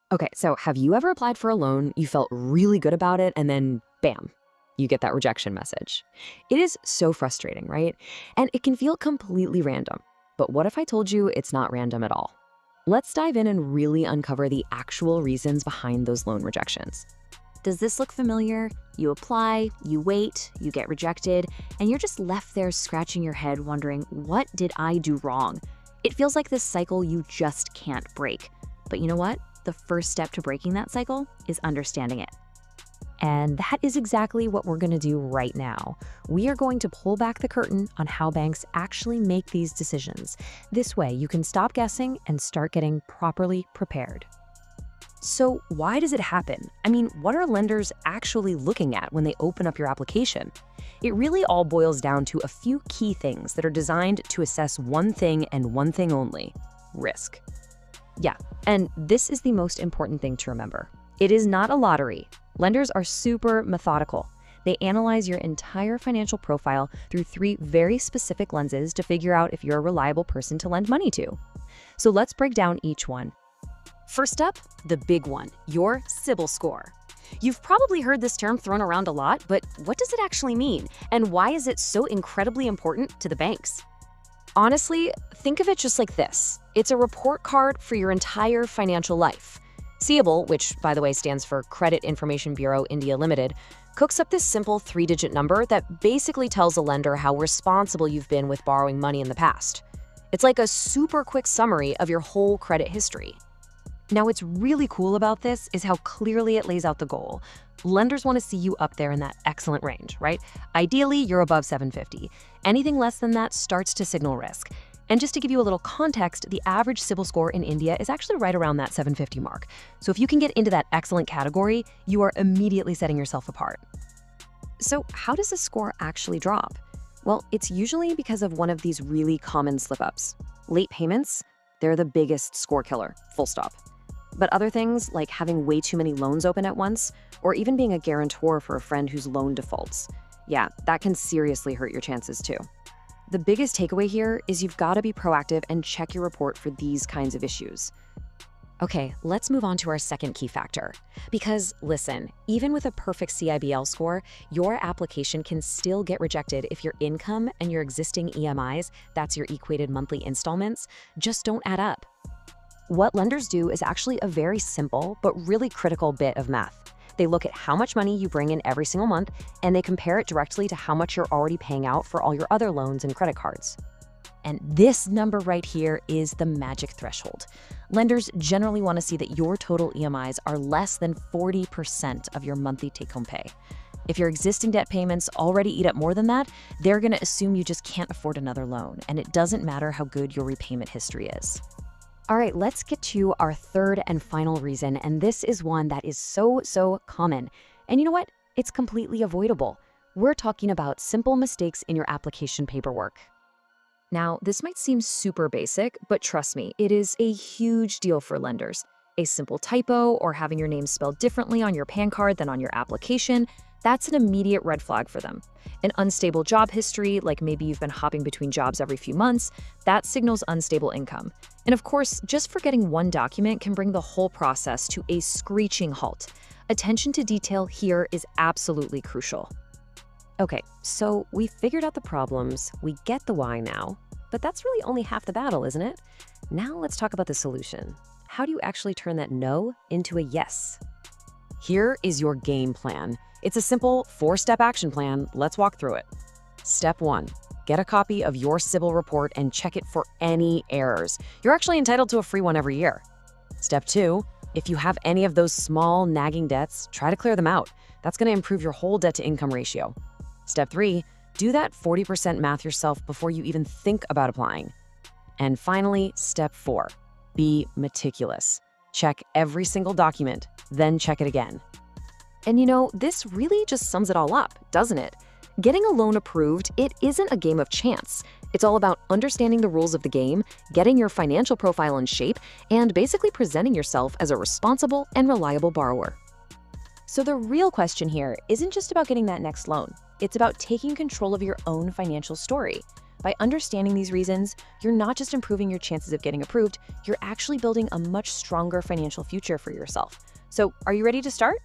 Okay, so have you ever applied for a loan, you felt really good about it, and then bam, you get that rejection message? It is so frustrating, right? And it can feel completely random. But what if I told you it's not random at all? Let's dive in and really uncover the actual reasons behind those loan rejections. Does this look familiar? You apply, you wait, you get rejected, and you're just left there scratching your head wondering, what did I do wrong? It feels like this cycle you just can't break. But you know what? The first step to breaking that cycle is understanding it. And that is exactly what we're going to do right now. We are going to pull back the curtain on how banks actually make these decisions. This way, you can stop guessing and start getting properly prepared. So why does it happen? I mean, what are lenders actually looking at when they open up your application? It really all boils down to a few key things that are designed to assess one thing and one thing only: risk. Yeah, and this is the most important thing to remember. It is not a lottery. Lenders are super methodical. They analyze your entire financial profile through three very specific lenses to figure out if you're a reliable person to lend money to. So let's break down each one. First up, the big one, your CIBIL score. You've probably heard this term thrown around a lot, but what does it actually mean? And why is it so incredibly important to the banks? Honestly, think of it just like this. It's a report card for your entire financial life. CIBIL, which by the way stands for Credit Information Bureau India Limited, cooks up this simple three-digit number that basically tells a lender how responsible you've been with borrowing money in the past. It's like a super quick summary of your whole credit history. Now, what's really cool about this is how clearly it lays out the goal. Lenders want to see you up there in that excellent range, right? Ideally, you're above 750. Anything less than that starts to signal risk. And just to give you a little context, the average CIBIL score in India is actually right around that 750 mark. So if you can get into that excellent category, you are immediately setting yourself apart. So how does a score actually drop? Well, it's usually because of one of these really common slip-ups. Late payments, they're the biggest score killer, full stop. But other things, like having way too many loans open at once, or even being a guarantor for a friend whose loan defaults, yeah, that can seriously hurt your chances too. The biggest takeaway here is you've got to be proactive and check your report for these kinds of issues. Okay, let's move on to our second key factor. Because listen, even with a perfect CIBL score, your application can still get rejected if your income and your existing EMIs, that's your equated monthly installments, just don't add up. What lenders do is actually a very simple but really critical bit of math. They look at how much money you bring in every single month, and they compare it directly to how much you're already paying out for all your other loans and credit cards. And this number right here is the magic threshold. Lenders generally want to see that your total EMIs are less than 40% of your monthly take-home pay. If your existing debt payments already eat up more than that, they're going to assume you just can't afford another loan, and it doesn't matter how good your repayment history is. All right, let's get to our third and final reason, and this is one that is so common. And you know what? It's completely avoidable. We're talking about simple mistakes in your application paperwork. Now, this might seem super basic, but trust me, it is a huge deal for lenders. A simple typo or having your name spelled differently on your PAN card than on your application, that's an immediate red flag for them. An unstable job history, like maybe you've been hopping between jobs every few months, that signals unstable income. And of course, just forgetting one document can bring the whole process to a screeching halt. Attention to detail here is absolutely crucial. Okay, so we figured out the problems, we get the why now, but that's really only half the battle, isn't it? Now let's talk about the solution. How do you actually turn that no into a yes? Here is your game plan. It's a simple 4-step action plan. Let's walk through it. Step 1, get a copy of your CIBIL report and check it for any errors. You're actually entitled to a free one every year. Step 2, if you have any of those small nagging debts, try to clear them out. That's going to improve your whole debt-to-income ratio. Step 3, do that 40% math yourself before you even think about applying. And finally, step 4, be meticulous. Check every single document, then check it again. And you know, this really just sums it all up, doesn't it? Getting a loan approved, it isn't a game of chance. It's all about understanding the rules of the game, getting your financial profile in shape, and basically presenting yourself as a responsible and reliable borrower. So the real question here isn't just about getting that next loan. It's about taking control of your own financial story. By understanding these reasons, you're not just improving your chances of getting approved, you're actually building a much stronger financial future for yourself. So, are you ready to start?